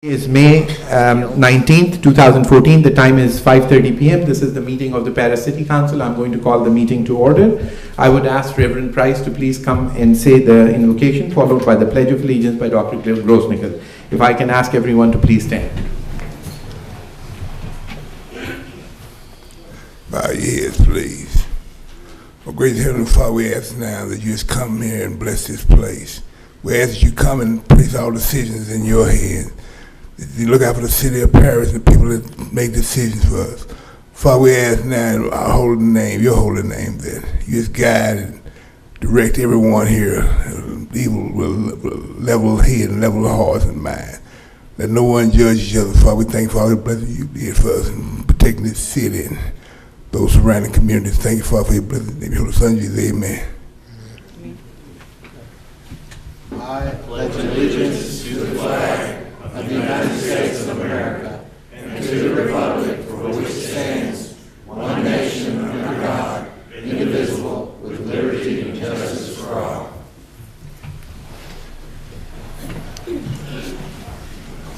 Is May 19th, 2014. The time is 5:30 p.m. This is the meeting of the Paris City Council. I'm going to call the meeting to order. I would ask Reverend Price to please come and say the invocation, followed by the Pledge of Allegiance by Dr. Grossnickel. If I can ask everyone to please stand. Bow your heads, please. Oh, great Heavenly Father, we ask now that you just come here and bless this place. We ask that you come and place all decisions in your hands. You look out for the city of Paris and the people that make decisions for us. Father, we ask now in our holy name, your holy name, that you just guide and direct everyone here, people with level head and level hearts and mind. Let no one judge each other. Father, we thank you for all the blessings you did for us in protecting this city and those surrounding communities. Thank you, Father, for your blessings. In your Son, Jesus, amen. I pledge allegiance to the flag of the United States of America and to the republic for which it stands, one nation under God, indivisible, with liberty and justice for all.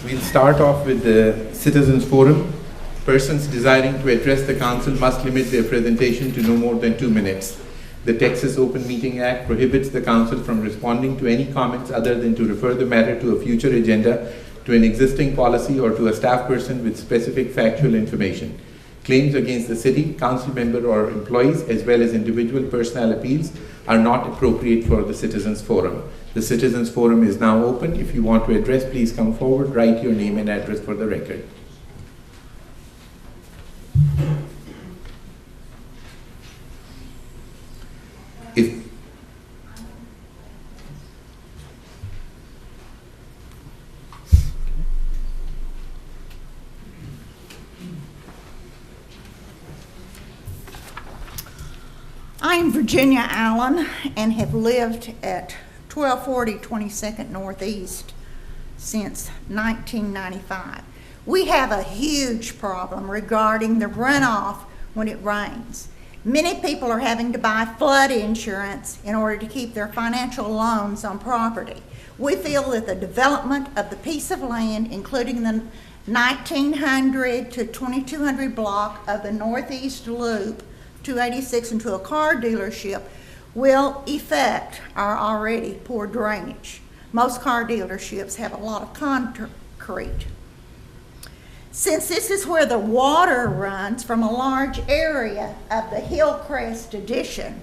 We'll start off with the Citizens Forum. Persons desiring to address the council must limit their presentation to no more than 2 minutes. The Texas Open Meeting Act prohibits the council from responding to any comments other than to refer the matter to a future agenda, to an existing policy, or to a staff person with specific factual information. Claims against the city, council member, or employees, as well as individual personal appeals, are not appropriate for the Citizens Forum. The Citizens Forum is now open. If you want to address, please come forward, write your name and address for the record. I'm Virginia Allen and have lived at 1240 22nd Northeast since 1995. We have a huge problem regarding the runoff when it rains. Many people are having to buy flood insurance in order to keep their financial loans on property. We feel that the development of the piece of land, including the 1900 to 2200 block of the Northeast Loop 286 into a car dealership, will affect our already poor drainage. Most car dealerships have a lot of concrete. Since this is where the water runs from a large area of the Hillcrest addition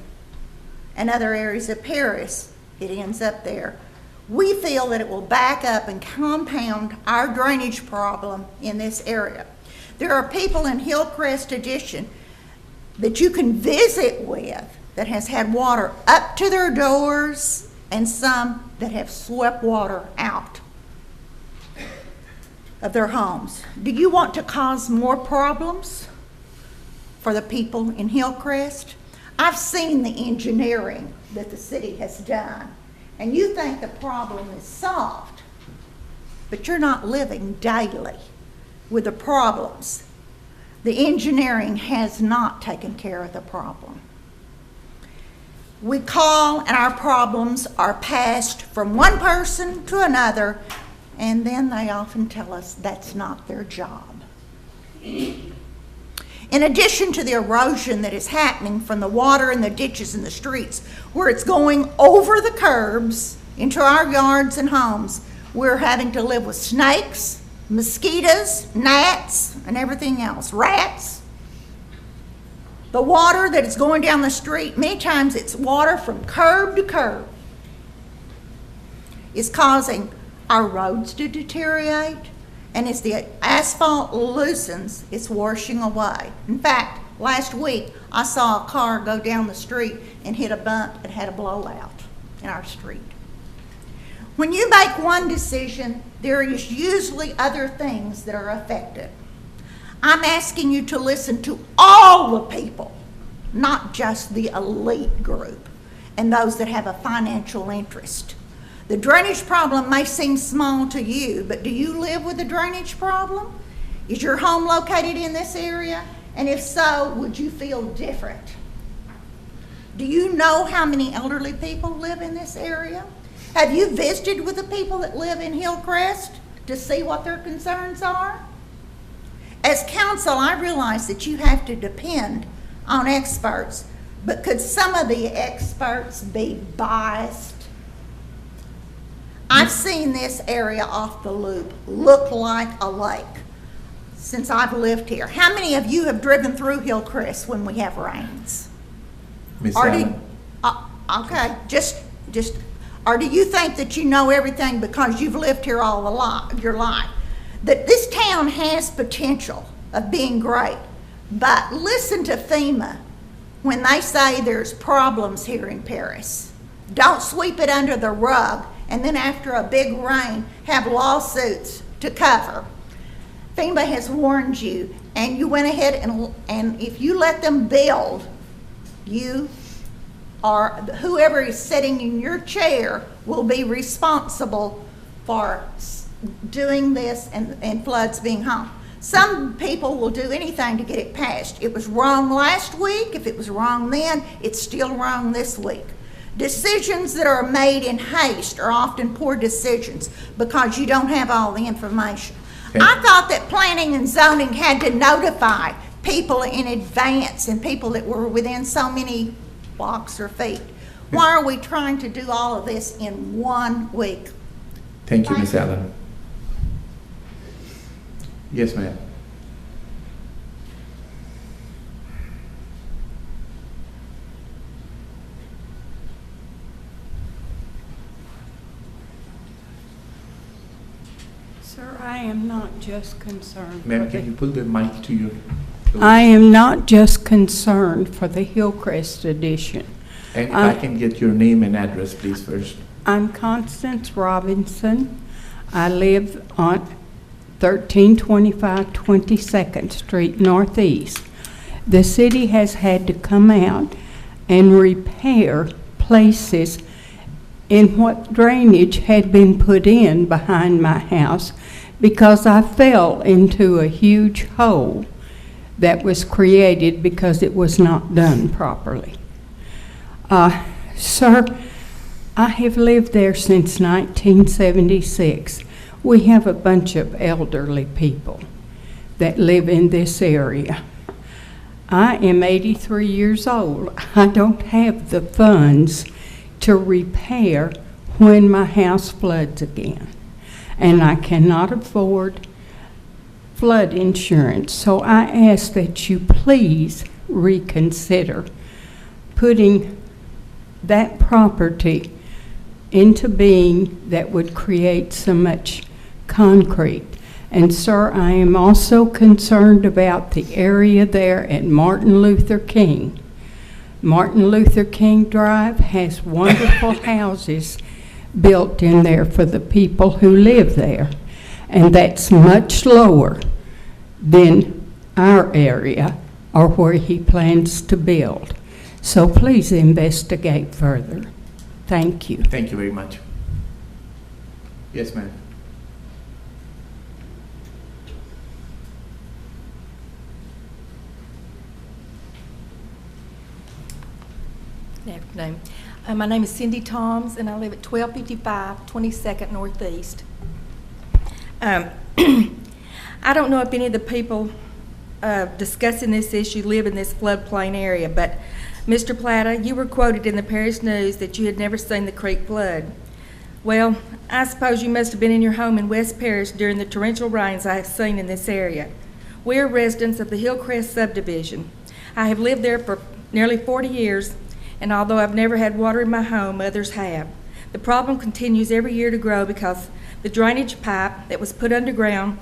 and other areas of Paris, it ends up there. We feel that it will back up and compound our drainage problem in this area. There are people in Hillcrest addition that you can visit with that has had water up to their doors and some that have swept water out of their homes. Do you want to cause more problems for the people in Hillcrest? I've seen the engineering that the city has done, and you think the problem is solved, but you're not living daily with the problems. The engineering has not taken care of the problem. We call and our problems are passed from one person to another, and then they often tell us that's not their job. In addition to the erosion that is happening from the water in the ditches and the streets, where it's going over the curbs into our yards and homes, we're having to live with snakes, mosquitoes, gnats, and everything else, rats. The water that is going down the street, many times it's water from curb to curb, is causing our roads to deteriorate, and as the asphalt loosens, it's washing away. In fact, last week I saw a car go down the street and hit a bump that had a blowout in our street. When you make one decision, there is usually other things that are affected. I'm asking you to listen to all the people, not just the elite group and those that have a financial interest. The drainage problem may seem small to you, but do you live with a drainage problem? Is your home located in this area? And if so, would you feel different? Do you know how many elderly people live in this area? Have you visited with the people that live in Hillcrest? to see what their concerns are? As counsel, I realize that you have to depend on experts, but could some of the experts be biased? I've seen this area off the loop look like a lake since I've lived here. How many of you have driven through Hillcrest when we have rains? Miss Or do, Allen. okay, or do you think that you know everything because you've lived here all your life? That this town has potential of being great, but listen to FEMA when they say there's problems here in Paris. Don't sweep it under the rug and then after a big rain have lawsuits to cover. FEMA has warned you, and you went ahead and if you let them build, you or whoever is sitting in your chair will be responsible for doing this and floods being home. Some people will do anything to get it passed. It was wrong last week. If it was wrong then, it's still wrong this week. Decisions that are made in haste are often poor decisions because you don't have all the information. Okay. I thought that planning and zoning had to notify people in advance and people that were within so many blocks or feet. Why are we trying to do all of this in 1 week? Thank you, Ms. Allen. Yes, ma'am. Sir, I am not just concerned. Ma'am, can you pull the mic to your... I am not just concerned for the Hillcrest edition. And if I can get your name and address, please, first. I'm Constance Robinson. I live on 1325 22nd Street Northeast. The city has had to come out and repair places in what drainage had been put in behind my house because I fell into a huge hole that was created because it was not done properly. Sir, I have lived there since 1976. We have a bunch of elderly people that live in this area. I am 83 years old. I don't have the funds to repair when my house floods again. And I cannot afford flood insurance. So I ask that you please reconsider putting that property into being that would create so much concrete. And sir, I am also concerned about the area there at Martin Luther King. Martin Luther King Drive has wonderful houses built in there for the people who live there. And that's much lower than our area or where he plans to build. So please investigate further. Thank you. Thank you very much. Yes, ma'am. Good afternoon. My name is Cindy Toms, and I live at 1255 22nd Northeast. I don't know if any of the people discussing this issue live in this floodplain area, but Mr. Plata, you were quoted in the Paris News that you had never seen the creek flood. Well, I suppose you must have been in your home in West Paris during the torrential rains I have seen in this area. We are residents of the Hillcrest subdivision. I have lived there for nearly 40 years, and although I've never had water in my home, others have. The problem continues every year to grow because the drainage pipe that was put underground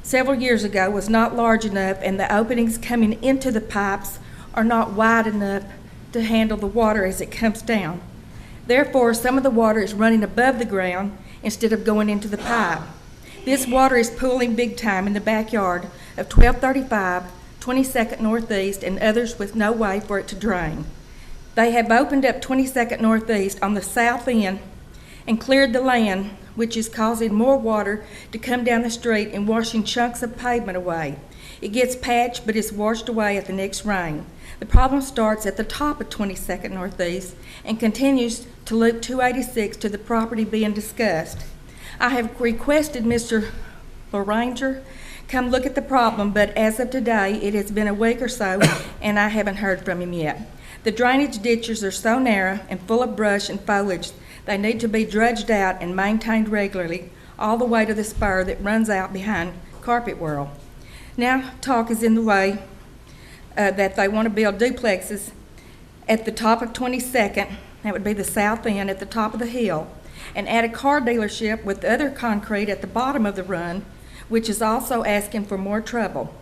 several years ago was not large enough, and the openings coming into the pipes are not wide enough to handle the water as it comes down. Therefore, some of the water is running above the ground instead of going into the pipe. This water is pooling big time in the backyard of 1235 22nd Northeast and others with no way for it to drain. They have opened up 22nd Northeast on the south end and cleared the land, which is causing more water to come down the street and washing chunks of pavement away. It gets patched, but it's washed away at the next rain. The problem starts at the top of 22nd Northeast and continues to loop 286 to the property being discussed. I have requested Mr. Ranger come look at the problem, but as of today, it has been a week or so, and I haven't heard from him yet. The drainage ditches are so narrow and full of brush and foliage, they need to be dredged out and maintained regularly all the way to the spur that runs out behind Carpet World. Now talk is in the way that they want to build duplexes at the top of 22nd, that would be the south end at the top of the hill, and add a car dealership with other concrete at the bottom of the run, which is also asking for more trouble.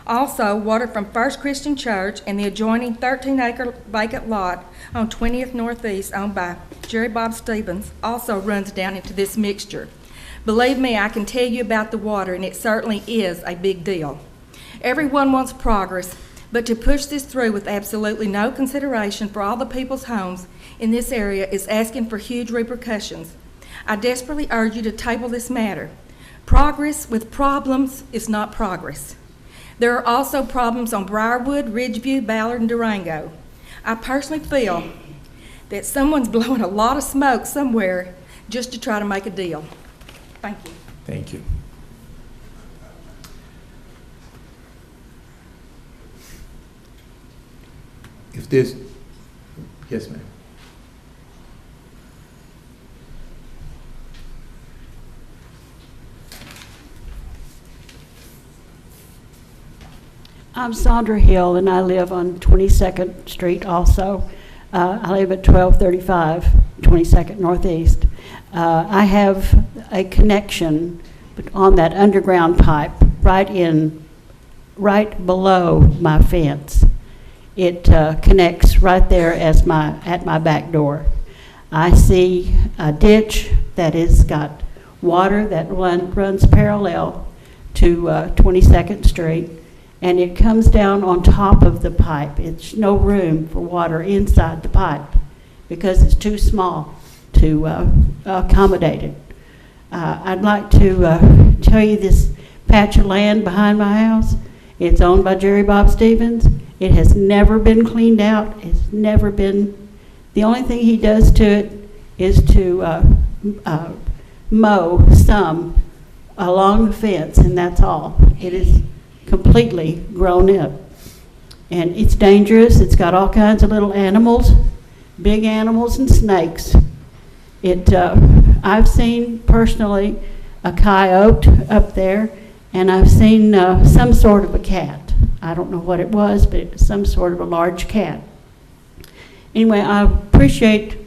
Also, water from First Christian Church and the adjoining 13-acre vacant lot on 20th Northeast owned by Jerry Bob Stevens also runs down into this mixture. Believe me, I can tell you about the water, and it certainly is a big deal. Everyone wants progress, but to push this through with absolutely no consideration for all the people's homes in this area is asking for huge repercussions. I desperately urge you to table this matter. Progress with problems is not progress. There are also problems on Briarwood, Ridgeview, Ballard, and Durango. I personally feel that someone's blowing a lot of smoke somewhere just to try to make a deal. Thank you. Thank you. If there's, yes, ma'am. I'm Sandra Hill, and I live on 22nd Street also. I live at 1235 22nd Northeast. I have a connection on that underground pipe right below my fence. It connects right there at my back door. I see a ditch that has got water that runs parallel to 22nd Street, and it comes down on top of the pipe. It's no room for water inside the pipe because it's too small to accommodate it. I'd like to tell you this patch of land behind my house. It's owned by Jerry Bob Stevens. It has never been cleaned out. It's never been, the only thing he does to it is to mow some along the fence, and that's all. It is completely grown up. And it's dangerous. It's got all kinds of little animals, big animals and snakes. I've seen personally a coyote up there, and I've seen some sort of a cat. I don't know what it was, but it was some sort of a large cat. Anyway, I appreciate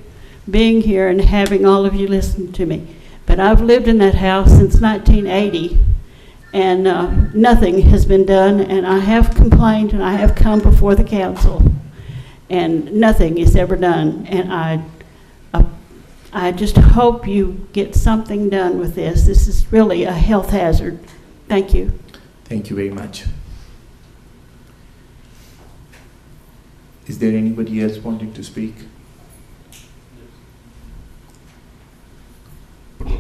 being here and having all of you listen to me. But I've lived in that house since 1980, and nothing has been done, and I have complained, and I have come before the council, and nothing is ever done. And I just hope you get something done with this. This is really a health hazard. Thank you. Thank you very much. Is there anybody else wanting to speak?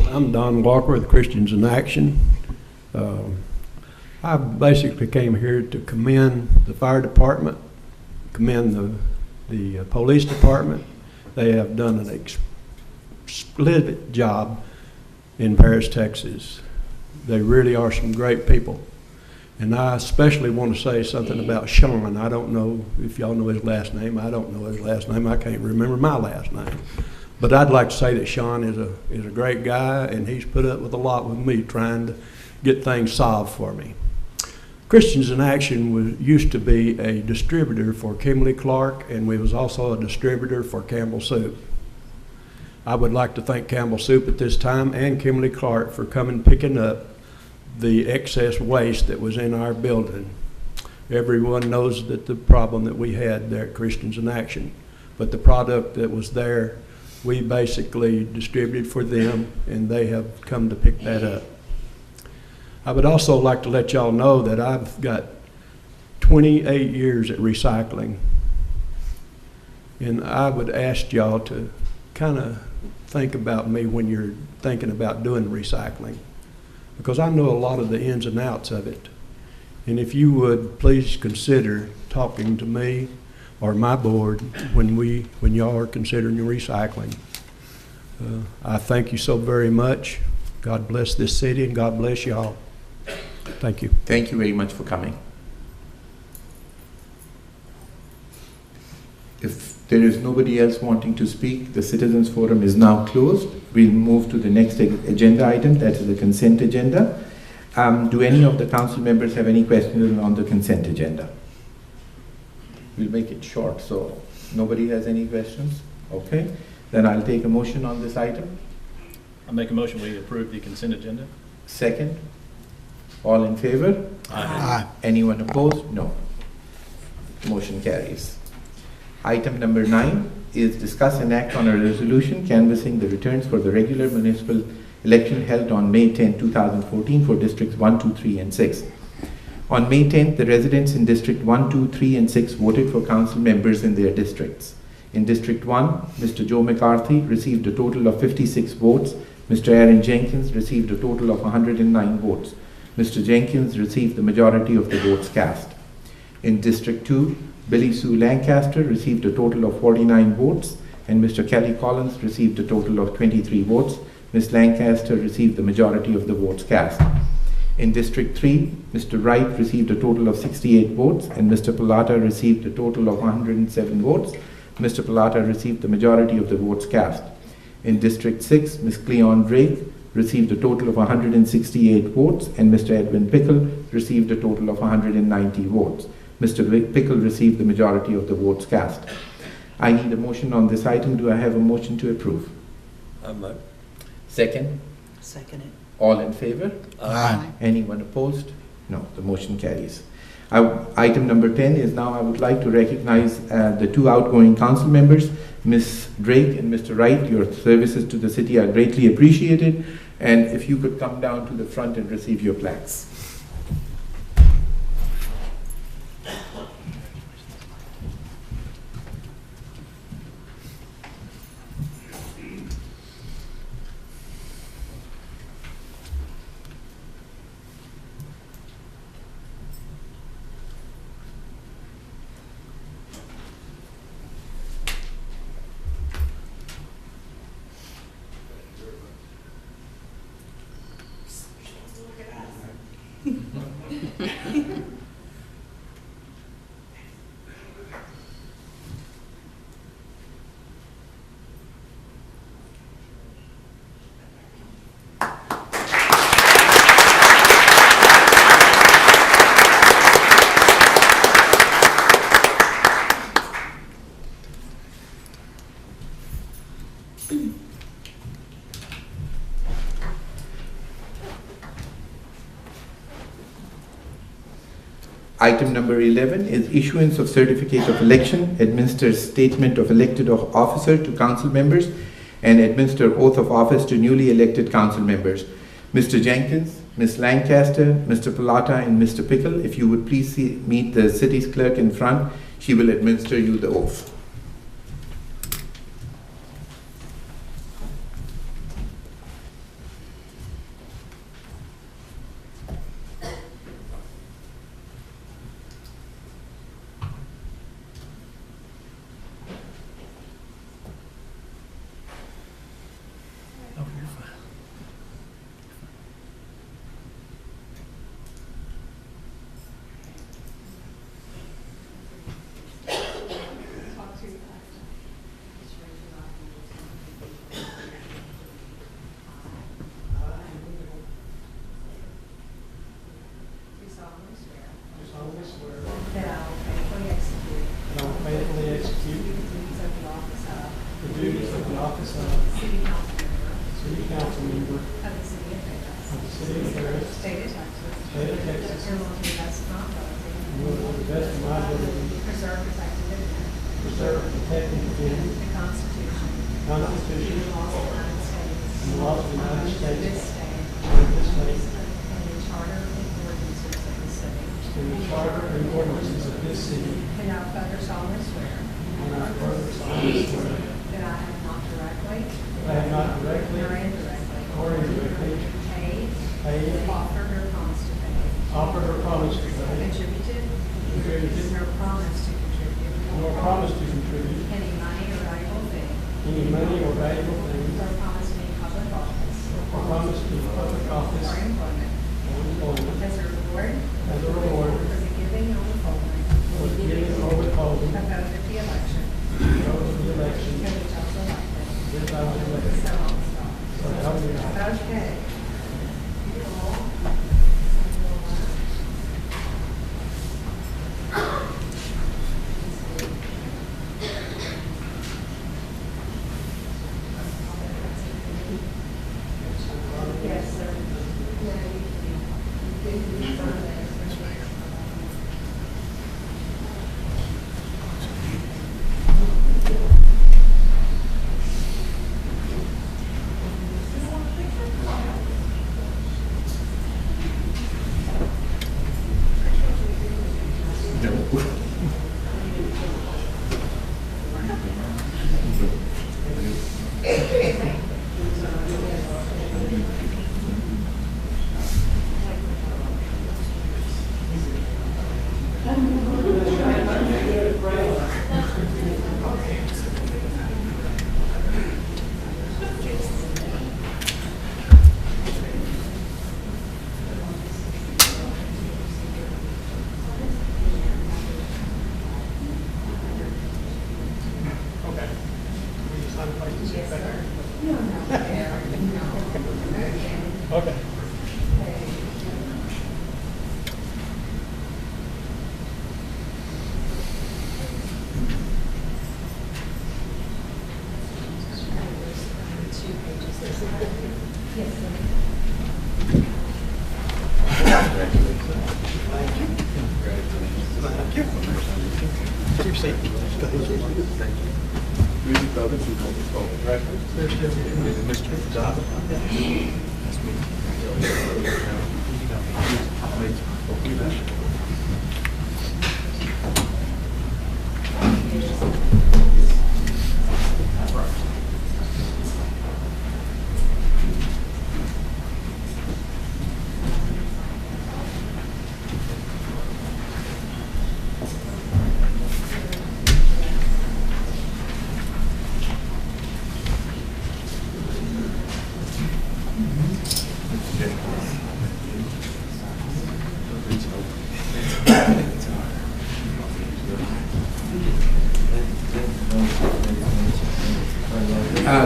I'm Don Walker with Christians in Action. I basically came here to commend the fire department, commend the police department. They have done an exquisite job in Paris, Texas. They really are some great people. And I especially want to say something about Sean. I don't know if y'all know his last name. I don't know his last name. I can't remember my last name. But I'd like to say that Sean is a great guy, and he's put up with a lot with me trying to get things solved for me. Christians in Action used to be a distributor for Kimberly Clark, and we was also a distributor for Campbell Soup. I would like to thank Campbell Soup at this time and Kimberly Clark for coming picking up the excess waste that was in our building. Everyone knows that the problem that we had there at Christians in Action, but the product that was there, we basically distributed for them, and they have come to pick that up. I would also like to let y'all know that I've got 28 years at recycling, and I would ask y'all to kind of think about me when you're thinking about doing recycling, because I know a lot of the ins and outs of it. And if you would please consider talking to me or my board when y'all are considering your recycling. I thank you so very much. God bless this city, and God bless y'all. Thank you. Thank you very much for coming. If there is nobody else wanting to speak, the Citizens Forum is now closed. We'll move to the next agenda item, that is the consent agenda. Do any of the council members have any questions on the consent agenda? We'll make it short, so nobody has any questions? Okay, then I'll take a motion on this item. I'll make a motion we approve the consent agenda. Second. All in favor? Aye. Anyone opposed? No. Motion carries. Item number 9 is discuss and act on a resolution canvassing the returns for the regular municipal election held on May 10, 2014 for districts 1, 2, 3, and 6. On May 10th, the residents in District 1, 2, 3, and 6 voted for council members in their districts. In District 1, Mr. Joe McCarthy received a total of 56 votes. Mr. Aaron Jenkins received a total of 109 votes. Mr. Jenkins received the majority of the votes cast. In District 2, Billy Sue Lancaster received a total of 49 votes, and Mr. Kelly Collins received a total of 23 votes. Ms. Lancaster received the majority of the votes cast. In District 3, Mr. Wright received a total of 68 votes, and Mr. Palata received a total of 107 votes. Mr. Palata received the majority of the votes cast. In District 6, Ms. Cleon Drake received a total of 168 votes, and Mr. Edwin Pickle received a total of 190 votes. Mr. Pickle received the majority of the votes cast. I need a motion on this item. Do I have a motion to approve? Second? Second it. All in favor? Aye. Anyone opposed? No, the motion carries. Item number 10 is now I would like to recognize the 2 outgoing council members, Ms. Drake and Mr. Wright. Your services to the city are greatly appreciated, and if you could come down to the front and receive your plaques. Item number 11 is issuance of certificate of election, administer statement of elected officer to council members, and administer oath of office to newly elected council members. Mr. Jenkins, Ms. Lancaster, Mr. Palata, and Mr. Pickle, if you would please meet the city's clerk in front, she will administer you the oath. As a Okay. Keep seat.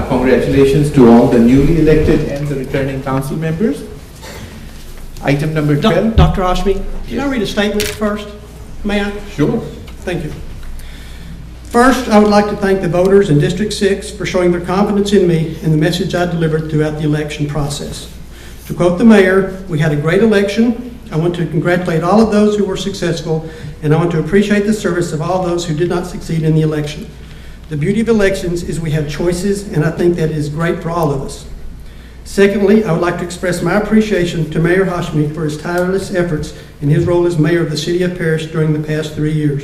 Congratulations to all the newly elected and the returning council members. Item number 12. Dr. Oshmi, can Yes. I read a statement first? May I? Sure. Thank you. First, I would like to thank the voters in District 6 for showing their confidence in me and the message I delivered throughout the election process. To quote the mayor, we had a great election. I want to congratulate all of those who were successful, and I want to appreciate the service of all those who did not succeed in the election. The beauty of elections is we have choices, and I think that is great for all of us. Secondly, I would like to express my appreciation to Mayor Hashmi for his tireless efforts in his role as mayor of the city of Paris during the past 3 years.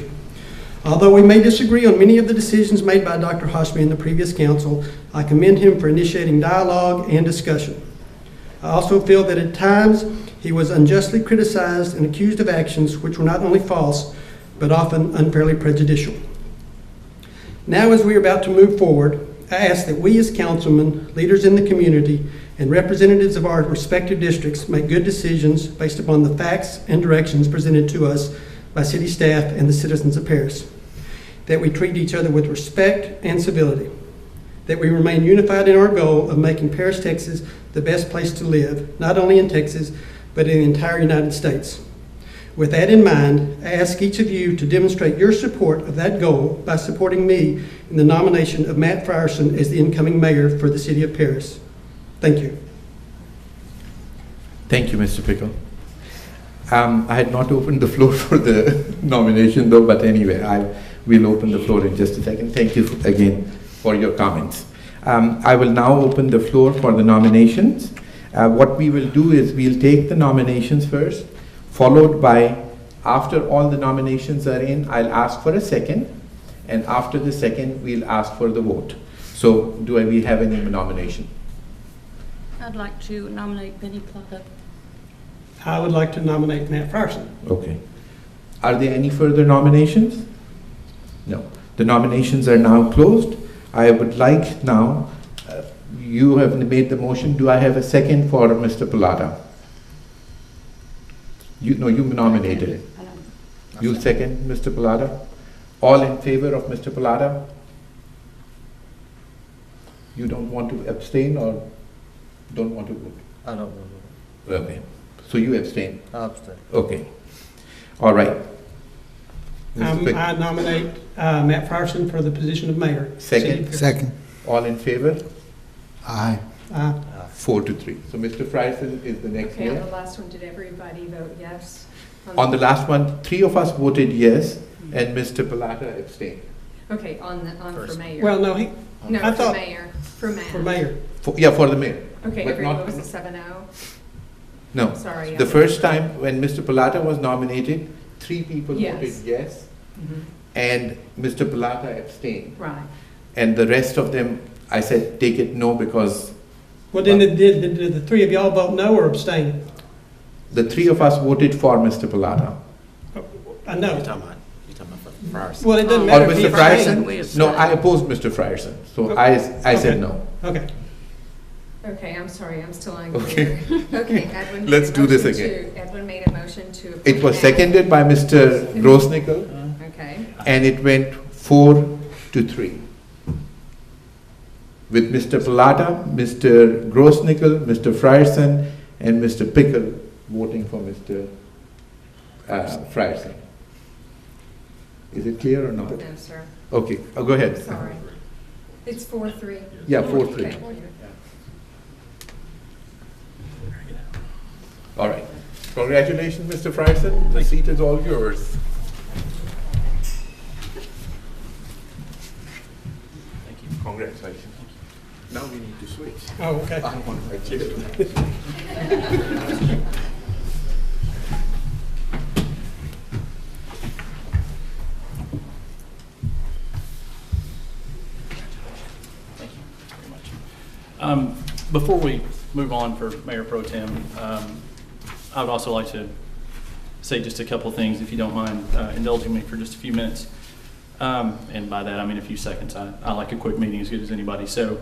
Although we may disagree on many of the decisions made by Dr. Hashmi in the previous council, I commend him for initiating dialogue and discussion. I also feel that at times he was unjustly criticized and accused of actions which were not only false, but often unfairly prejudicial. Now, as we are about to move forward, I ask that we as councilmen, leaders in the community, and representatives of our respective districts make good decisions based upon the facts and directions presented to us by city staff and the citizens of Paris. That we treat each other with respect and civility. That we remain unified in our goal of making Paris, Texas the best place to live, not only in Texas, but in the entire United States. With that in mind, I ask each of you to demonstrate your support of that goal by supporting me in the nomination of Matt Frierson as the incoming mayor for the city of Paris. Thank you. Thank you, Mr. Pickle. I had not opened the floor for the nomination though, but anyway, I will open the floor in just a second. Thank you again for your comments. I will now open the floor for the nominations. What we will do is we'll take the nominations first, followed by, after all the nominations are in, I'll ask for a second, and after the second, we'll ask for the vote. So we have any nomination? I'd like to nominate Benny Plata. I would like to nominate Matt Frierson. Okay. Are there any further nominations? No. The nominations are now closed. I would like now, you have made the motion. Do I have a second for Mr. Plata? You nominated. You second, Mr. Plata? All in favor of Mr. Plata? You don't want to abstain or don't want to vote? I don't know. Okay. So you abstain? I abstain. Okay. All right. Mr. Pick- I nominate Matt Frierson for the position of mayor. Second. Second. All in favor? Aye. 4-3. So Mr. Frierson is the next Okay, on mayor. the last one, did everybody vote yes? On the last one, 3 of us voted yes, and Mr. Plata abstained. Okay, for mayor. Well, no, No, I for thought- mayor, for Matt. for mayor. For the mayor. Okay, but everyone not- was a 7-0? No. Sorry. The first time when Mr. Plata was nominated, 3 people Yes. voted yes, Mhm. and Mr. Plata abstained. Right. And the rest of them, I said, take it no, because Well, then did the three of y'all vote no or abstain? the 3 of us voted for Mr. Plata. I know. You're talking about Frierson. Well, it doesn't Or matter. if Mr. he abstained. Frierson? No, I opposed Mr. Frierson, so I said Okay. no. Okay. Okay, I'm sorry, I'm still Okay. unclear. Okay, Edwin. Let's made a do this motion again. Edwin made a motion to. It appoint was Matt. seconded by Mr. Grossnickel, Okay, and it went 4-3. With Mr. Palata, Mr. Grossnickel, Mr. Frierson, and Mr. Pickle voting for Mr. Frierson. Is it clear or not? no, sir, Okay, go ahead. sorry. It's 4-3. Yeah, 4-3. Okay. All right. Congratulations, Mr. Frierson. The seat is all yours. Thank you. Congratulations. Now we need to switch. Oh, okay. I want my chair. Thank you very much. Before we move on for Mayor Pro Tem, I would also like to say just a couple of things, if you don't mind indulging me for just a few minutes. And by that, I mean a few seconds. I like a quick meeting as good as anybody. So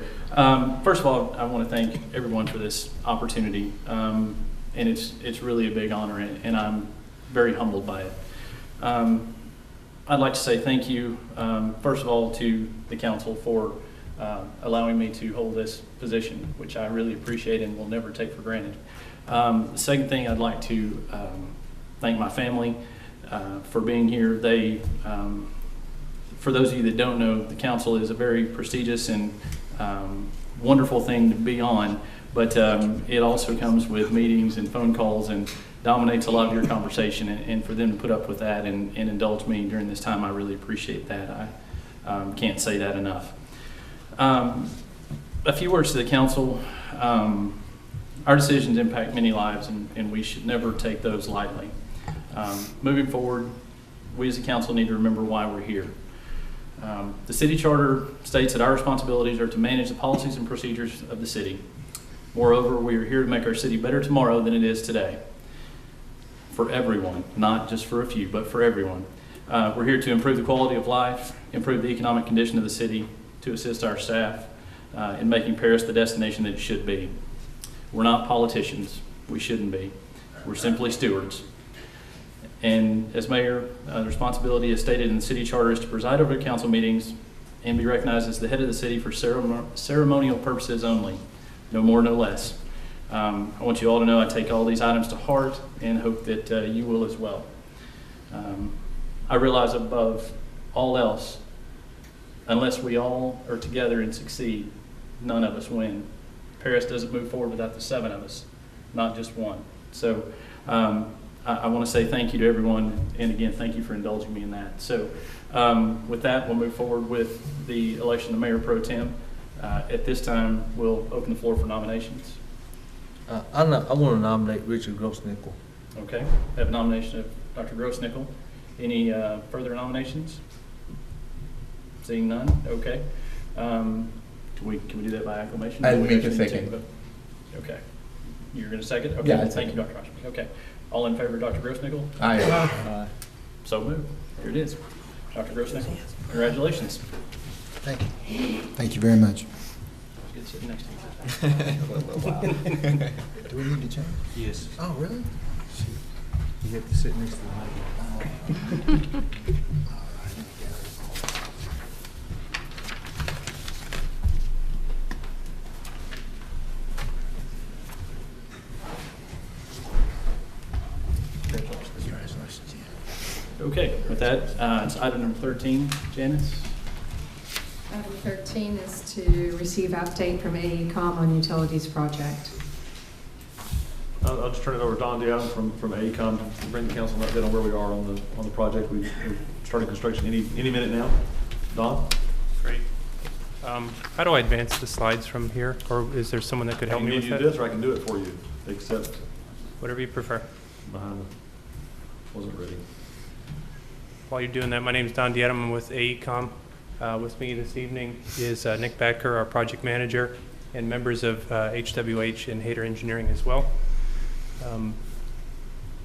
first of all, I want to thank everyone for this opportunity. And it's really a big honor, and I'm very humbled by it. I'd like to say thank you, first of all, to the council for allowing me to hold this position, which I really appreciate and will never take for granted. The second thing, I'd like to thank my family for being here. They, for those of you that don't know, the council is a very prestigious and wonderful thing to be on, but it also comes with meetings and phone calls and dominates a lot of your conversation, and for them to put up with that and indulge me during this time, I really appreciate that. I can't say that enough. A few words to the council. Our decisions impact many lives, and we should never take those lightly. Moving forward, we as a council need to remember why we're here. The city charter states that our responsibilities are to manage the policies and procedures of the city. Moreover, we are here to make our city better tomorrow than it is today. For everyone, not just for a few, but for everyone. We're here to improve the quality of life, improve the economic condition of the city, to assist our staff in making Paris the destination that it should be. We're not politicians. We shouldn't be. We're simply stewards. And as mayor, the responsibility as stated in the city charter is to preside over the council meetings and be recognized as the head of the city for ceremonial purposes only, no more, no less. I want you all to know I take all these items to heart and hope that you will as well. I realize above all else, unless we all are together and succeed, none of us win. Paris doesn't move forward without the 7 of us, not just one. So I want to say thank you to everyone, and again, thank you for indulging me in that. So with that, we'll move forward with the election of Mayor Pro Tem. At this time, we'll open the floor for nominations. I want to nominate Richard Grossnickel. Okay, I have a nomination of Dr. Grossnickel. Any further nominations? Seeing none, okay. Can we do that by acclamation? I'll Do we make a actually need to second. vote? Okay. You're going to second? Okay. Yeah, I'll Thank you, Dr. Oshman. Okay. All in favor of Dr. Grossnickel? Aye. So moved. Here it is. Dr. Grossnickel, congratulations. Thank you. Thank you very much. Good sitting next to you. Do we need to change? Yes. Oh, really? You have to sit next to the mic. Congratulations. Okay, with that, it's item number 13. Janice? Item 13 is to receive update from AECom on utilities project. I'll just turn it over to Don Dion from AECom to bring the council an update on where we are on the project. We're starting construction any minute now. Don? Great. How do I advance the slides from here, or is there someone that could help me with I that? can do this, or I can do it for you, except Whatever you prefer. behind wasn't ready. While you're doing that, my name is Don Diettem. I'm with AECom. With me this evening is Nick Backer, our project manager, and members of HWH and Hayter Engineering as well.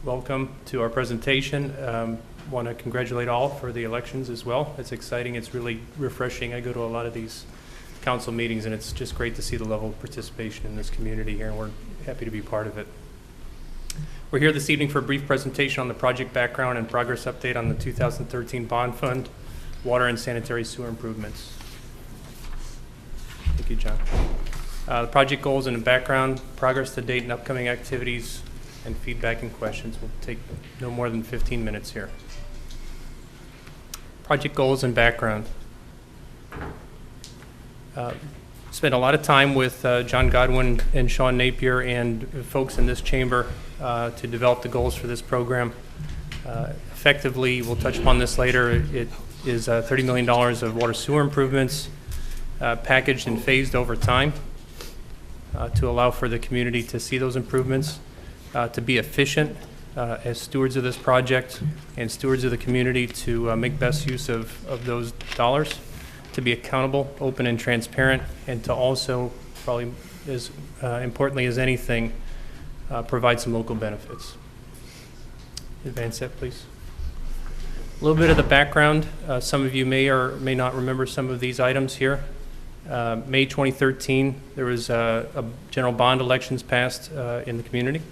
Welcome to our presentation. want to congratulate all for the elections as well. It's exciting. It's really refreshing. I go to a lot of these council meetings, and it's just great to see the level of participation in this community here, and we're happy to be part of it. We're here this evening for a brief presentation on the project background and progress update on the 2013 bond fund, water and sanitary sewer improvements. Thank you, John. The project goals and the background, progress to date and upcoming activities, and feedback and questions will take no more than 15 minutes here. Project goals and background. Spent a lot of time with John Godwin and Sean Napier and folks in this chamber to develop the goals for this program. Effectively, we'll touch upon this later, it is $30 million of water sewer improvements packaged and phased over time to allow for the community to see those improvements, to be efficient as stewards of this project and stewards of the community, to make best use of those dollars, to be accountable, open, and transparent, and to also, probably as importantly as anything, provide some local benefits. Advance that, please. A little bit of the background. Some of you may or may not remember some of these items here. May 2013, there was a general bond elections passed in the community.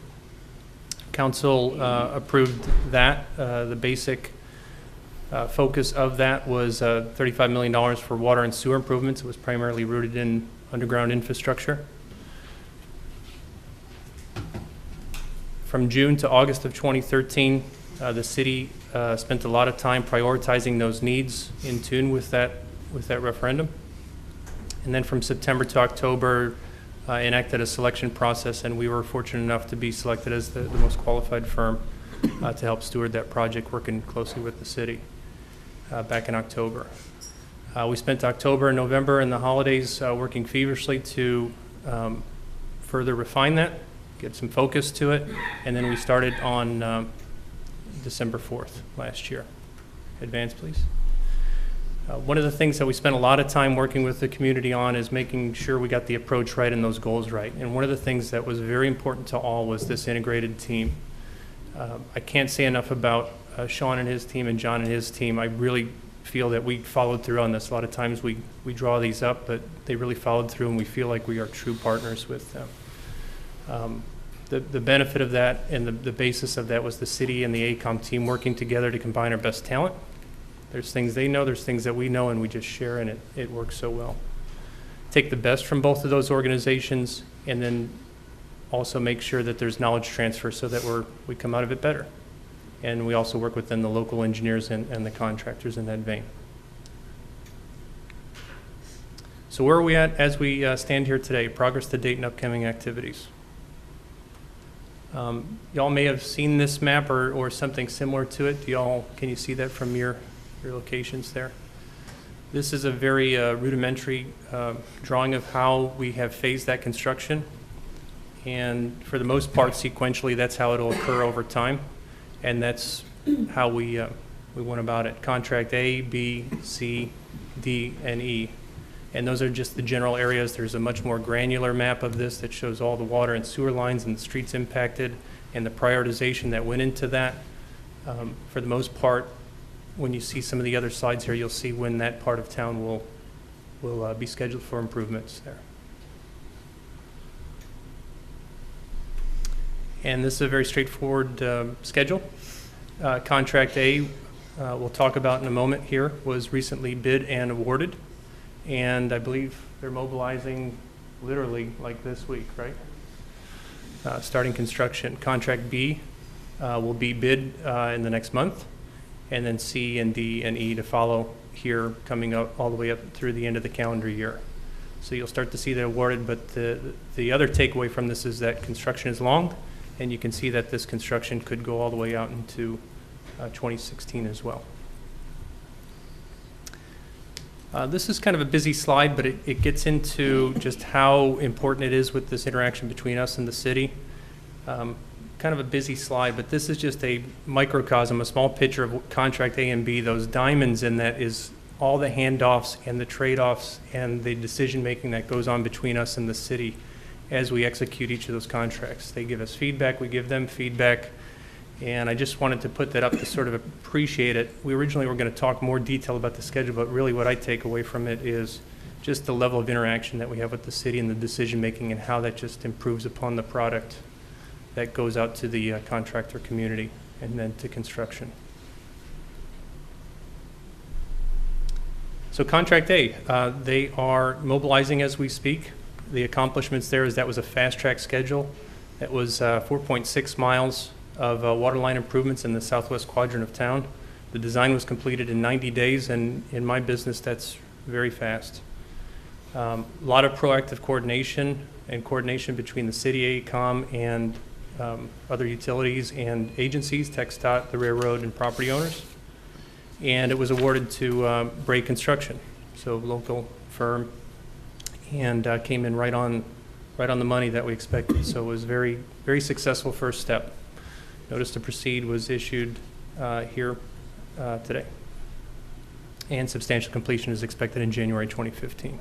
Council approved that. The basic focus of that was $35 million for water and sewer improvements. It was primarily rooted in underground infrastructure. From June to August of 2013, the city spent a lot of time prioritizing those needs in tune with that referendum. And then from September to October, enacted a selection process, and we were fortunate enough to be selected as the most qualified firm to help steward that project, working closely with the city back in October. We spent October and November and the holidays working feverishly to further refine that, get some focus to it, and then we started on December 4th last year. Advance, please. One of the things that we spent a lot of time working with the community on is making sure we got the approach right and those goals right. And one of the things that was very important to all was this integrated team. I can't say enough about Sean and his team and John and his team. I really feel that we followed through on this. A lot of times we draw these up, but they really followed through, and we feel like we are true partners with them. The benefit of that and the basis of that was the city and the AECOM team working together to combine our best talent. There's things they know, there's things that we know, and we just share, and it works so well. Take the best from both of those organizations, and then also make sure that there's knowledge transfer so that we come out of it better. And we also work within the local engineers and the contractors in that vein. So where are we at as we stand here today? Progress to date and upcoming activities. Y'all may have seen this map or something similar to it. Can you see that from your locations there? This is a very rudimentary drawing of how we have phased that construction. And for the most part, sequentially, that's how it'll occur over time. And that's how we went about it. Contract A, B, C, D, and E. And those are just the general areas. There's a much more granular map of this that shows all the water and sewer lines and the streets impacted and the prioritization that went into that. For the most part, when you see some of the other slides here, you'll see when that part of town will be scheduled for improvements there. And this is a very straightforward schedule. Contract A, we'll talk about in a moment here, was recently bid and awarded. And I believe they're mobilizing literally like this week, right? Starting construction. Contract B will be bid in the next month. And then C and D and E to follow here, coming up all the way up through the end of the calendar year. So you'll start to see that awarded, but the other takeaway from this is that construction is long, and you can see that this construction could go all the way out into 2016 as well. This is kind of a busy slide, but it gets into just how important it is with this interaction between us and the city. Kind of a busy slide, but this is just a microcosm, a small picture of contract A and B. Those diamonds in that is all the handoffs and the trade-offs and the decision-making that goes on between us and the city as we execute each of those contracts. They give us feedback, we give them feedback, And I just wanted to put that up to sort of appreciate it. We originally were going to talk more detail about the schedule, but really what I take away from it is just the level of interaction that we have with the city and the decision-making and how that just improves upon the product that goes out to the contractor community and then to construction. So Contract A, they are mobilizing as we speak. The accomplishments there is that was a fast-track schedule. That was 4.6 miles of waterline improvements in the southwest quadrant of town. The design was completed in 90 days, and in my business, that's very fast. A lot of proactive coordination between the city, AECOM, and other utilities and agencies, TxDOT, the railroad, and property owners. And it was awarded to Bray Construction, so local firm, and came in right on the money that we expected. So it was very, very successful first step. Notice to proceed was issued here today, and substantial completion is expected in January 2015.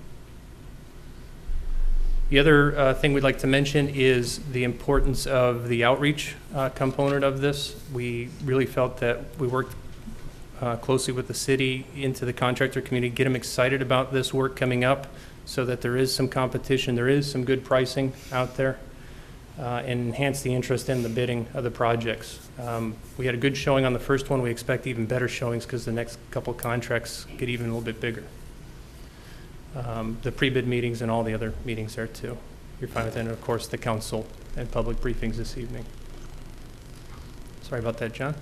The other thing we'd like to mention is the importance of the outreach component of this. We really felt that we worked closely with the city into the contractor community, get them excited about this work coming up so that there is some competition, there is some good pricing out there, and enhance the interest in the bidding of the projects. We had a good showing on the first one. We expect even better showings because the next couple contracts get even a little bit bigger. The pre-bid meetings and all the other meetings there too. You're fine with that, and of course the council and public briefings this evening. Sorry about that, John.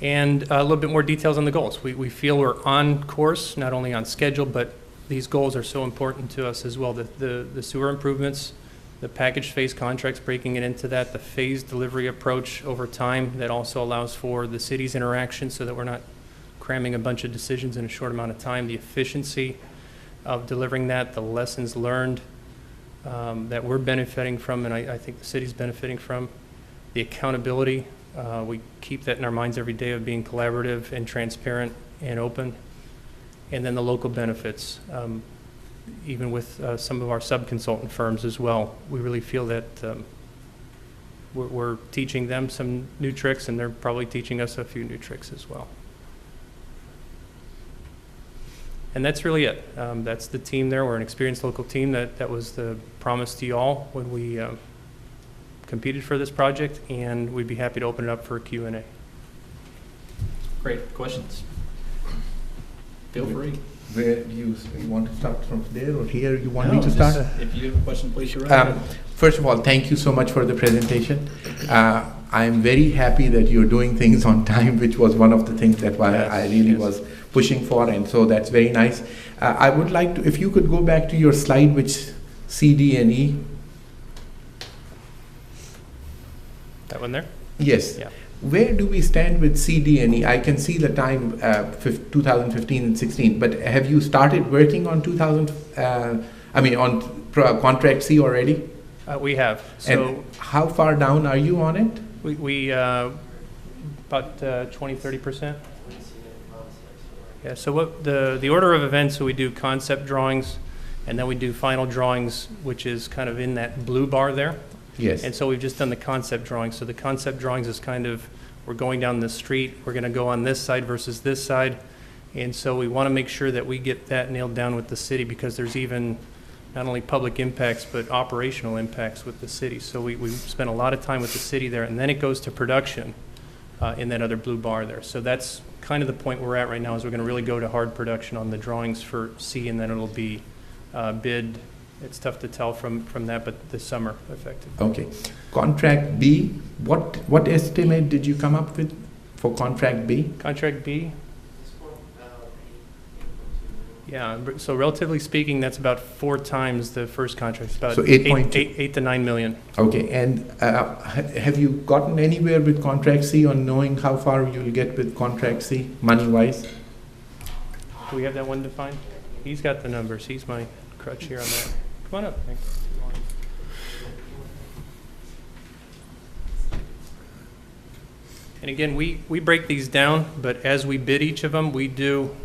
And a little bit more details on the goals. We feel we're on course, not only on schedule, but these goals are so important to us as well. The sewer improvements, the package phase contracts, breaking it into that, the phased delivery approach over time that also allows for the city's interaction so that we're not cramming a bunch of decisions in a short amount of time, the efficiency of delivering that, the lessons learned that we're benefiting from, and I think the city's benefiting from, the accountability. We keep that in our minds every day of being collaborative and transparent and open. And then the local benefits, even with some of our sub-consultant firms as well. We really feel that we're teaching them some new tricks, and they're probably teaching us a few new tricks as well. And that's really it. That's the team there. We're an experienced local team. That was the promise to you all when we competed for this project, and we'd be happy to open it up for a Q&A. Great. Questions? Feel free. Where do you want to start from there or here? You want me to start? If you have a question, please shoot right ahead. First of all, thank you so much for the presentation. I'm very happy that you're doing things on time, which was one of the things that I really was pushing for, and so that's very nice. I would like to, if you could go back to your slide, which C, D, and E. That one there? Yes. Yeah. Where do we stand with C, D, and E? I can see the time 2015 and 16, but have you started working on on contract C already? We have. So and how far down are you on it? We about 20-30%. Yeah. So what the order of events? So we do concept drawings, and then we do final drawings, which is kind of in that blue bar there. Yes. And so we've just done the concept drawings. So the concept drawings is kind of, we're going down the street, we're going to go on this side versus this side. And so we want to make sure that we get that nailed down with the city, because there's even not only public impacts, but operational impacts with the city. So we spent a lot of time with the city there, and then it goes to production in that other blue bar there. So that's kind of the point we're at right now, is we're going to really go to hard production on the drawings for C, and then it'll be bid. It's tough to tell from that, but this summer effective. Okay. Contract B, what estimate did you come up with for contract B? Contract B? Yeah, so relatively speaking, that's about 4 times the first contract. It's about so 8 to 9 million. Okay, and have you gotten anywhere with contract C on knowing how far you'll get with contract C, money-wise? Do we have that one defined? He's got the numbers. He's my crutch here on that. Come on up. Thanks. And again, we break these down, but as we bid each of them, we do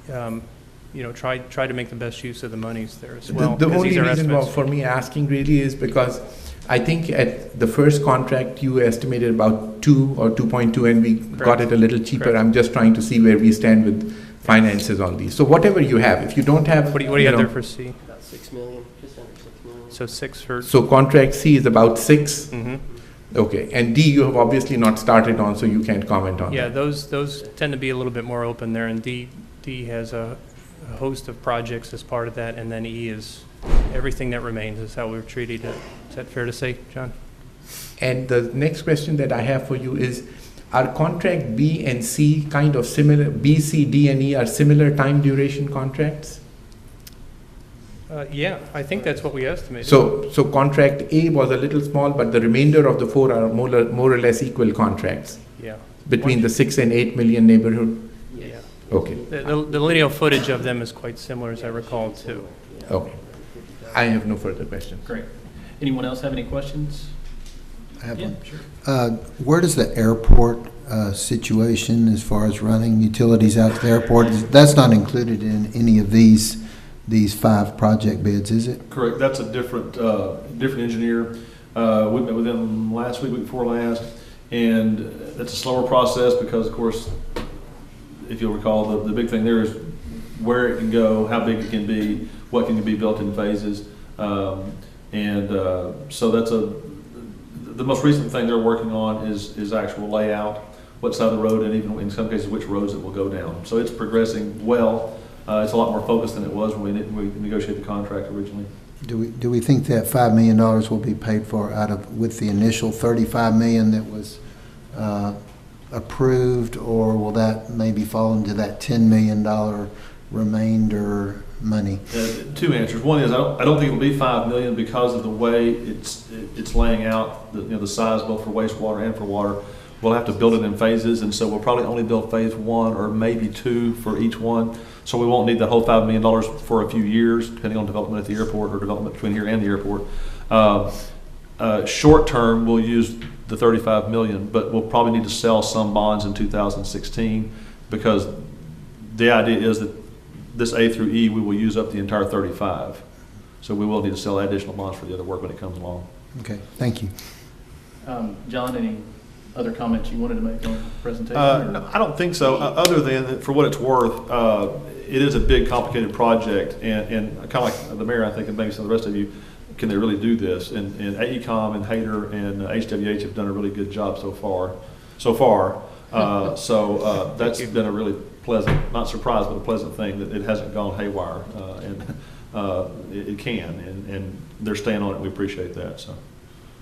try to make the best use of the monies there as well. The only reason for me asking really is because I think at the first contract, you estimated about 2 or 2.2, and we got it a little cheaper. Correct. I'm just trying to see where we stand with finances on these. So whatever you have, if you don't have... What do you have know, there for C? About 6 million, just under 6 million. So 6 for, So contract C is about 6? mhm. Okay, and D you have obviously not started on, so you can't comment on Yeah, that. those tend to be a little bit more open there, and D has a host of projects as part of that, and then E is everything that remains is how we're treated. Is that fair to say, John? And the next question that I have for you is, are contract B and C kind of similar? B, C, D, and E are similar time duration contracts? Yeah, I think that's what we estimated. So contract A was a little small, but the remainder of the 4 are more or less equal contracts Yeah. between the 6 and 8 million neighborhood? Yeah. Okay, The lineal footage of them is quite similar, as I recall, too. okay. I have no further questions. Great. Anyone else have any questions? I have Yeah, one. sure. Where does the airport situation as far as running utilities out to the airport, that's not included in any of these 5 project bids, is it? Correct, that's a different engineer. We met with them last week before last, and that's a slower process because, of course, if you'll recall, the big thing there is where it can go, how big it can be, what can be built in phases. So that's the most recent thing they're working on is actual layout, what side of the road, and even in some cases which roads it will go down. So it's progressing well. It's a lot more focused than it was when we negotiated the contract originally. Do we think that $5 million will be paid for with the initial $35 million that was approved, or will that maybe fall into that $10 million remainder money? 2 answers. One is I don't think it'll be $5 million because of the way it's laying out. The size both for wastewater and for water. We'll have to build it in phases, and so we'll probably only build phase 1 or maybe 2 for each one. So we won't need the whole $5 million for a few years, depending on development at the airport or development between here and the airport. Short term, we'll use the $35 million, but we'll probably need to sell some bonds in 2016 because the idea is that this A through E, we will use up the entire 35. So we will need to sell additional bonds for the other work when it comes along. Okay, thank you. John, any other comments you wanted to make on the presentation? No, I don't think so, other than that, for what it's worth, it is a big, complicated project, and kind of like the mayor, I think, and maybe some of the rest of you, can they really do this? And AECOM and Hayter and HWH have done a really good job so far. So that's been a really pleasant, not surprise, but a pleasant thing that it hasn't gone haywire, and it can, and they're staying on it. We appreciate that. So,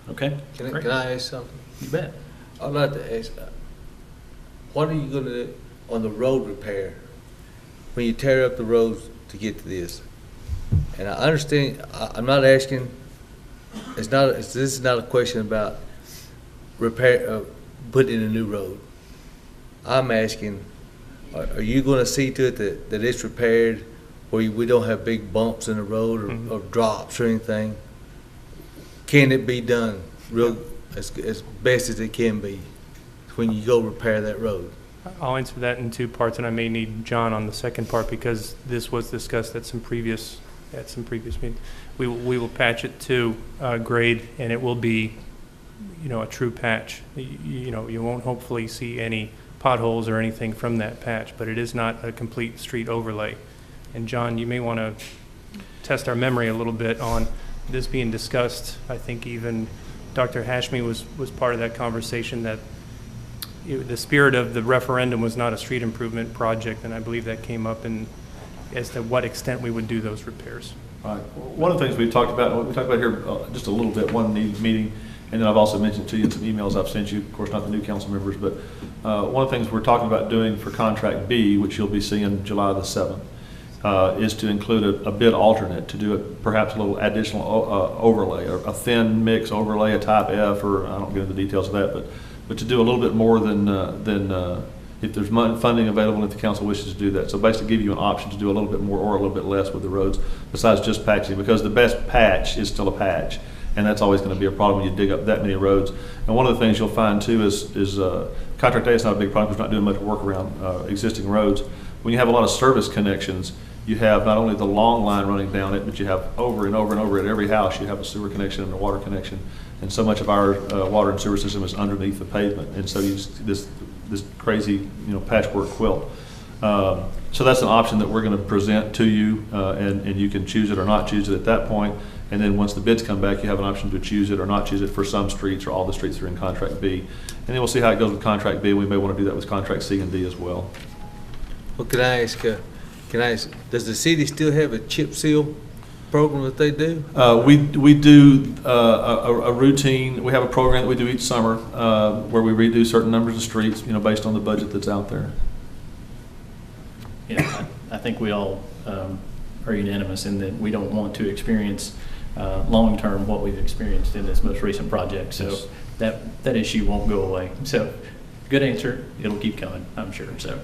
Okay. Can Great. I ask something? You bet. I'd like to ask, what are you going to do on the road repair when you tear up the roads to get to this? And I understand, I'm not asking, this is not a question about repair, putting in a new road. I'm asking, are you going to see to it that it's repaired where we don't have big bumps in the road or drops or anything? Can it be done real as best as it can be when you go repair that road? I'll answer that in 2 parts, and I may need John on the second part because this was discussed at some previous meetings. We will patch it to grade, and it will be, a true patch. You won't hopefully see any potholes or anything from that patch, but it is not a complete street overlay. And John, you may want to test our memory a little bit on this being discussed. I think even Dr. Hashmi was part of that conversation, that the spirit of the referendum was not a street improvement project, and I believe that came up as to what extent we would do those repairs. all right. One of the things we talked about here just a little bit, one meeting, and then I've also mentioned to you in some emails I've sent you, of course not the new council members, but one of the things we're talking about doing for contract B, which you'll be seeing July the 7th, is to include a bid alternate to do perhaps a little additional overlay, or a thin mix overlay, a type F, or I don't get into the details of that, but to do a little bit more than if there's funding available, if the council wishes to do that. So basically give you an option to do a little bit more or a little bit less with the roads besides just patching, because the best patch is still a patch. And that's always going to be a problem when you dig up that many roads. And one of the things you'll find too is contract A is not a big problem because we're not doing much work around existing roads. When you have a lot of service connections, you have not only the long line running down it, but you have over and over and over at every house, you have a sewer connection and a water connection. and so much of our water and sewer system is underneath the pavement, and so you just, this crazy, patchwork quilt. So that's an option that we're going to present to you, and you can choose it or not choose it at that point. And then once the bids come back, you have an option to choose it or not choose it for some streets or all the streets that are in contract B. And then we'll see how it goes with contract B. We may want to do that with contract C and D as well. Well, can I ask, does the city still have a chip seal program that they do? We do a routine, we have a program that we do each summer where we redo certain numbers of streets, based on the budget that's out there. Yeah, I think we all are unanimous in that we don't want to experience long-term what we've experienced in this most recent project. So Yes. that issue won't go away. So good answer. It'll keep coming, I'm sure. So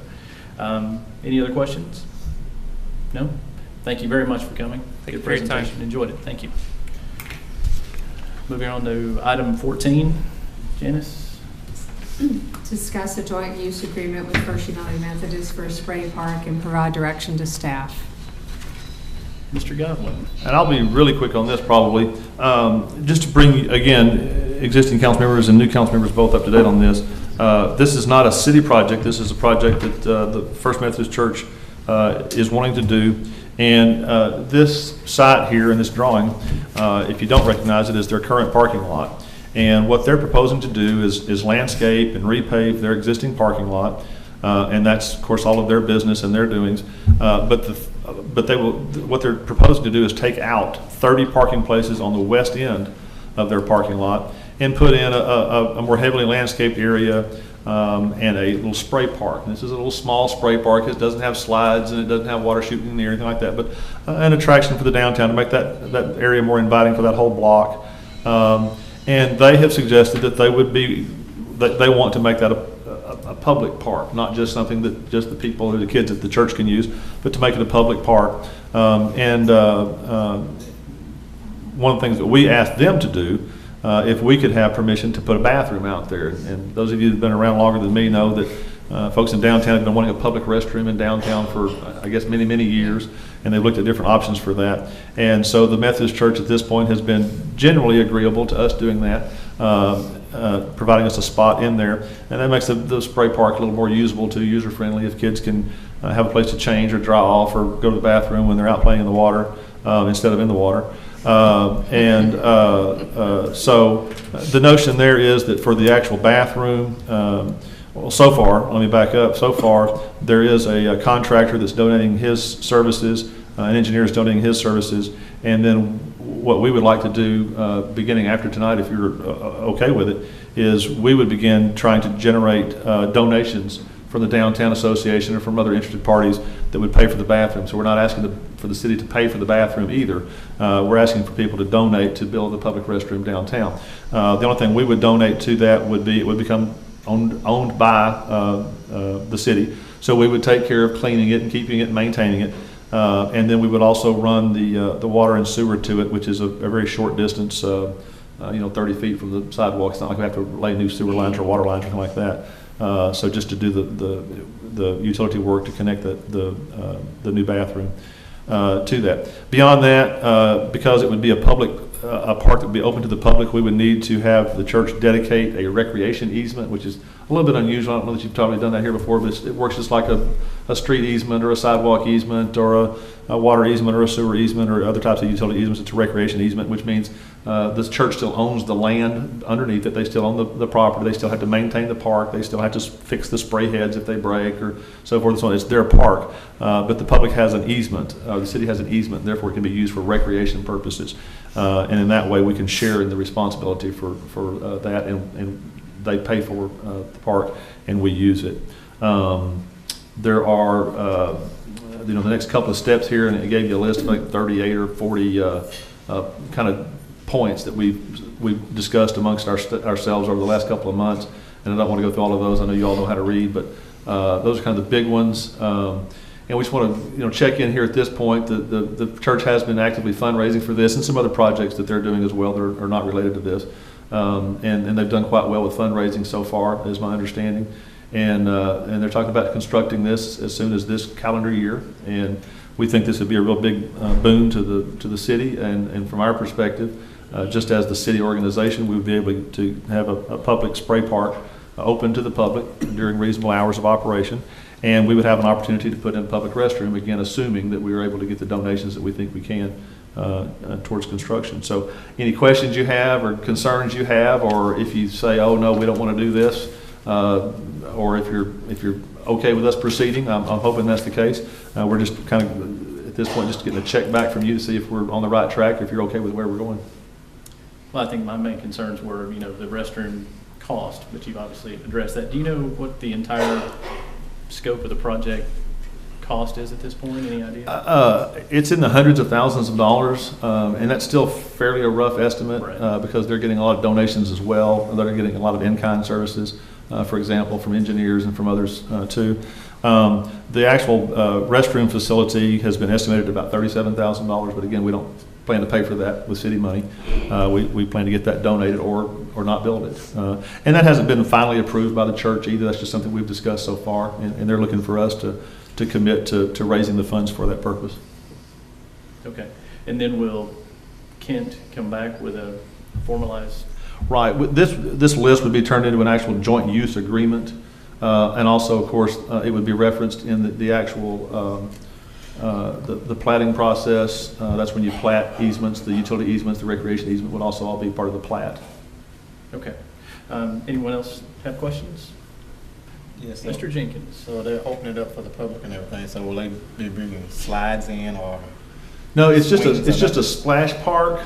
any other questions? No? Thank you very much for coming. Thank you Good for your time. presentation. Enjoyed it. Thank you. Moving on to item 14. Janice? Discuss a joint use agreement with First United Methodist for a spray park and provide direction to staff. Mr. Godwin. And I'll be really quick on this probably. Just to bring, again, existing council members and new council members both up to date on this. This is not a city project. This is a project that the First Methodist Church is wanting to do. And this site here in this drawing, if you don't recognize it, is their current parking lot. And what they're proposing to do is landscape and repave their existing parking lot. And that's, of course, all of their business and their doings. But what they're proposing to do is take out 30 parking places on the west end of their parking lot and put in a more heavily landscaped area and a little spray park. And this is a little small spray park. It doesn't have slides and it doesn't have water shooting in the air or anything like that, but an attraction for the downtown to make that area more inviting for that whole block. And they have suggested that they want to make that a public park, not just something that just the people or the kids at the church can use, but to make it a public park. One of the things that we asked them to do, if we could have permission to put a bathroom out there. And those of you that have been around longer than me know that folks in downtown have been wanting a public restroom in downtown for, I guess, many, many years, and they've looked at different options for that. And so the Methodist Church at this point has been generally agreeable to us doing that, providing us a spot in there. And that makes the spray park a little more usable too, user-friendly, if kids can have a place to change or dry off or go to the bathroom when they're out playing in the water instead of in the water. So the notion there is that for the actual bathroom, well, so far, let me back up. So far, there is a contractor that's donating his services, an engineer is donating his services, and then what we would like to do, beginning after tonight, if you're okay with it, is we would begin trying to generate donations from the Downtown Association or from other interested parties that would pay for the bathroom. So we're not asking for the city to pay for the bathroom either. We're asking for people to donate to build a public restroom downtown. The only thing we would donate to that would be, it would become owned by the city. So we would take care of cleaning it and keeping it and maintaining it. And then we would also run the water and sewer to it, which is a very short distance, 30 feet from the sidewalk. It's not like we have to lay new sewer lines or water lines or anything like that. So just to do the utility work to connect the new bathroom to that. Beyond that, because it would be a park that would be open to the public, we would need to have the church dedicate a recreation easement, which is a little bit unusual. I don't know that you've probably done that here before, but it works just like a street easement or a sidewalk easement or a water easement or a sewer easement or other types of utility easements. It's a recreation easement, which means the church still owns the land underneath it. They still own the property. They still have to maintain the park. They still have to fix the spray heads if they break or so forth and so on. It's their park, but the public has an easement. The city has an easement, and therefore it can be used for recreation purposes. And in that way, we can share in the responsibility for that, and they pay for the park, and we use it. There are, the next couple of steps here, and it gave you a list of like 38 or 40 kind of points that we've discussed amongst ourselves over the last couple of months. And I don't want to go through all of those. I know you all know how to read, but those are kind of the big ones. And we just want to check in here at this point. The church has been actively fundraising for this and some other projects that they're doing as well that are not related to this. And they've done quite well with fundraising so far, is my understanding. And they're talking about constructing this as soon as this calendar year. And we think this would be a real big boon to the city. And from our perspective, just as the city organization, we would be able to have a public spray park open to the public during reasonable hours of operation. And we would have an opportunity to put in a public restroom, again, assuming that we were able to get the donations that we think we can towards construction. So any questions you have or concerns you have, or if you say, oh, no, we don't want to do this, or if you're okay with us proceeding, I'm hoping that's the case. We're just kind of, at this point, just getting a check back from you to see if we're on the right track, or if you're okay with where we're going. Well, I think my main concerns were, the restroom cost, but you've obviously addressed that. Do you know what the entire scope of the project cost is at this point? Any idea? It's in the hundreds of thousands of dollars, and that's still fairly a rough estimate, right, because they're getting a lot of donations as well. They're getting a lot of in-kind services, for example, from engineers and from others too. The actual restroom facility has been estimated at about $37,000, but again, we don't plan to pay for that with city money. We plan to get that donated or not build it. And that hasn't been finally approved by the church either. That's just something we've discussed so far, and they're looking for us to commit to raising the funds for that purpose. Okay. And then will Kent come back with a formalized? Right. This list would be turned into an actual joint use agreement. And also, of course, it would be referenced in the actual the platting process. That's when you plat easements, the utility easements, the recreation easement would also all be part of the plat. Okay. Anyone else have questions? Yes, Mr. Jenkins. So they're opening it up for the public and everything. So will they be bringing slides in, or? No, it's just a splash park.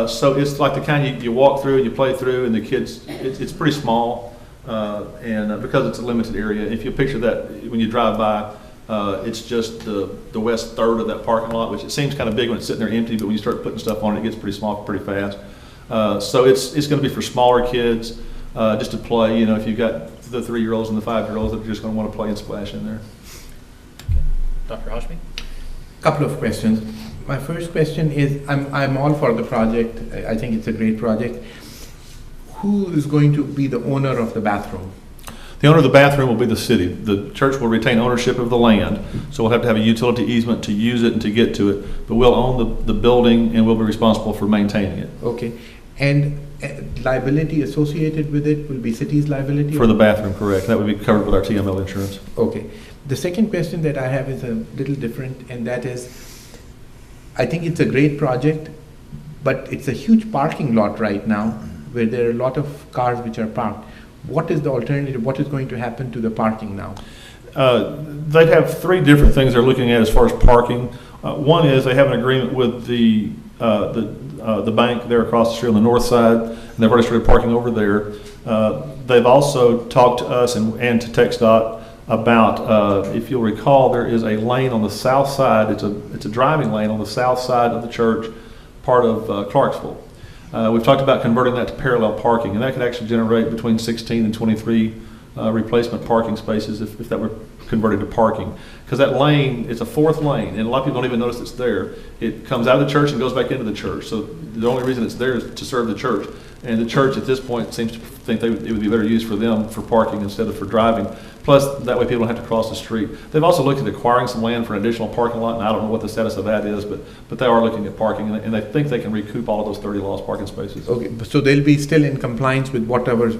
So it's like the kind you walk through and you play through, and the kids. It's pretty small, and because it's a limited area. If you picture that when you drive by, it's just the west third of that parking lot, which it seems kind of big when it's sitting there empty, but when you start putting stuff on it, it gets pretty small pretty fast. So it's going to be for smaller kids, just to play. If you've got the 3-year-olds and the 5-year-olds that are just going to want to play and splash in there. Okay. Dr. Hashmi? Couple of questions. My first question is, I'm all for the project. I think it's a great project. Who is going to be the owner of the bathroom? The owner of the bathroom will be the city. The church will retain ownership of the land, so we'll have to have a utility easement to use it and to get to it. But we'll own the building, and we'll be responsible for maintaining it. Okay. And liability associated with it will be city's liability? For the bathroom, correct. That would be covered with our TML insurance. Okay. The second question that I have is a little different, and that is, I think it's a great project, but it's a huge parking lot right now where there are a lot of cars which are parked. What is the alternative? What is going to happen to the parking now? They have 3 different things they're looking at as far as parking. One is they have an agreement with the bank there across the street on the north side, and they've already started parking over there. They've also talked to us and to TxDOT about, if you'll recall, there is a lane on the south side. It's a driving lane on the south side of the church, part of Clarksville. We've talked about converting that to parallel parking, and that could actually generate between 16 and 23 replacement parking spaces if that were converted to parking. Because that lane, it's a 4th lane, and a lot of people don't even notice it's there. It comes out of the church and goes back into the church. So the only reason it's there is to serve the church. And the church at this point seems to think it would be better used for them for parking instead of for driving. Plus, that way people don't have to cross the street. They've also looked at acquiring some land for an additional parking lot, and I don't know what the status of that is, but they are looking at parking, and they think they can recoup all of those 30 lost parking spaces. Okay, so they'll be still in compliance with whatever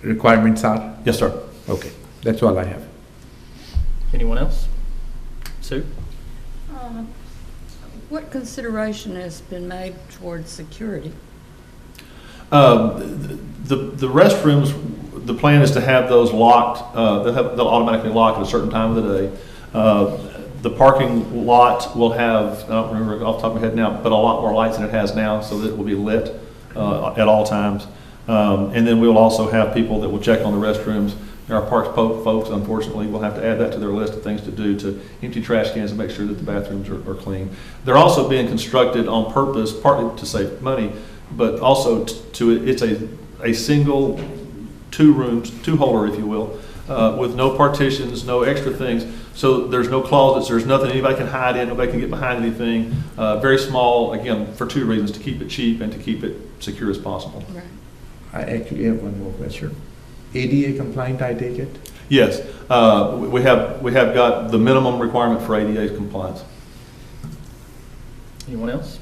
requirements are? Yes, sir. Okay, that's all I have. Anyone else? Sue? What consideration has been made towards security? The restrooms, the plan is to have those locked. They'll automatically lock at a certain time of the day. The parking lot will have, I don't remember off the top of my head now, but a lot more lights than it has now, so that it will be lit at all times. And then we'll also have people that will check on the restrooms. Our parks folks, unfortunately, will have to add that to their list of things to do, to empty trash cans and make sure that the bathrooms are clean. They're also being constructed on purpose, partly to save money, but also it's a single 2-holder, if you will, with no partitions, no extra things. So there's no closets, there's nothing anybody can hide in, nobody can get behind anything. Very small, again, for 2 reasons: to keep it cheap and to keep it secure as possible. Right. I actually have one more question. ADA compliant, I take it? Yes, we have got the minimum requirement for ADA compliance. Anyone else?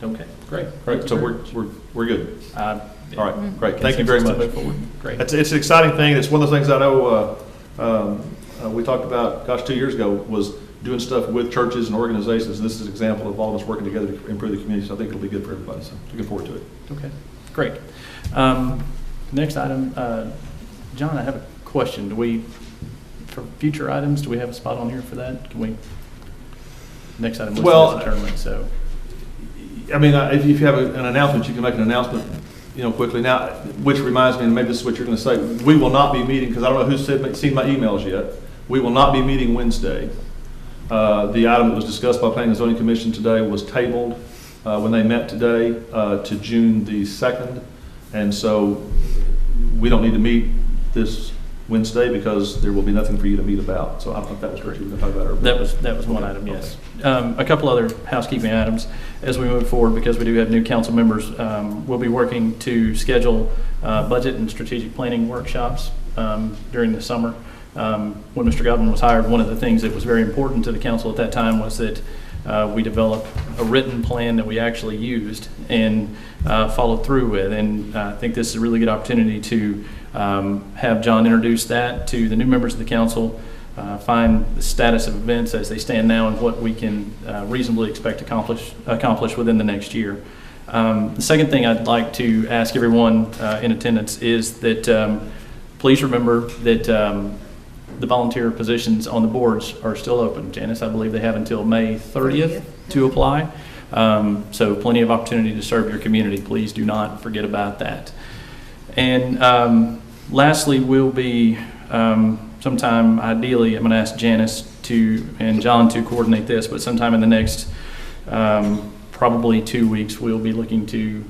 Okay, great. Right, so we're good. Yeah. All right, great. Thank you very much. Consensus to move forward. Great. It's an exciting thing. It's one of the things I know we talked about, 2 years ago, was doing stuff with churches and organizations. This is an example of all of us working together to improve the community. So I think it'll be good for everybody. So looking forward to it. Okay, great. Next item, John, I have a question. For future items, do we have a spot on here for that? Can we, next item listed as adjournment, so. I mean, if you have an announcement, you can make an announcement, quickly. Now, which reminds me, and maybe this is what you're going to say, we will not be meeting, because I don't know who's seen my emails yet. We will not be meeting Wednesday. The item that was discussed by Planning and Zoning Commission today was tabled when they met today to June the 2nd. And so we don't need to meet this Wednesday because there will be nothing for you to meet about. So I don't think that was what you were going to talk about earlier. That was one item, yes. A couple other housekeeping items as we move forward, because we do have new council members. We'll be working to schedule budget and strategic planning workshops during the summer. When Mr. Godwin was hired, one of the things that was very important to the council at that time was that we develop a written plan that we actually used and followed through with. And I think this is a really good opportunity to have John introduce that to the new members of the council, find the status of events as they stand now and what we can reasonably expect to accomplish within the next year. The second thing I'd like to ask everyone in attendance is that please remember that the volunteer positions on the boards are still open. Janice, I believe they have until May 30th to apply. So plenty of opportunity to serve your community. Please do not forget about that. And lastly, we'll be sometime, ideally, I'm going to ask Janice and John to coordinate this, but sometime in the next probably 2 weeks, we'll be looking to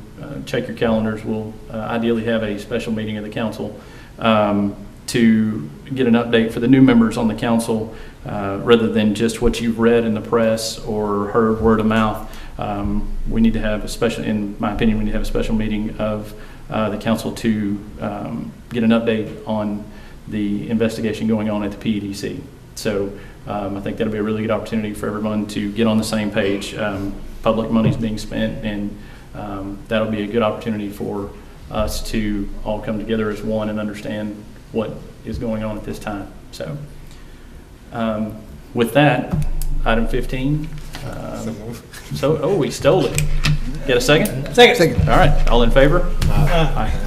check your calendars. We'll ideally have a special meeting of the council to get an update for the new members on the council, rather than just what you've read in the press or heard word of mouth. We need to have a special, in my opinion, we need to have a special meeting of the council to get an update on the investigation going on at the PEDC. So I think that'll be a really good opportunity for everyone to get on the same page. Public money's being spent, and that'll be a good opportunity for us to all come together as one and understand what is going on at this time. So with that, item 15. We stole it. Get a second? Second. All right, all in favor? Aye.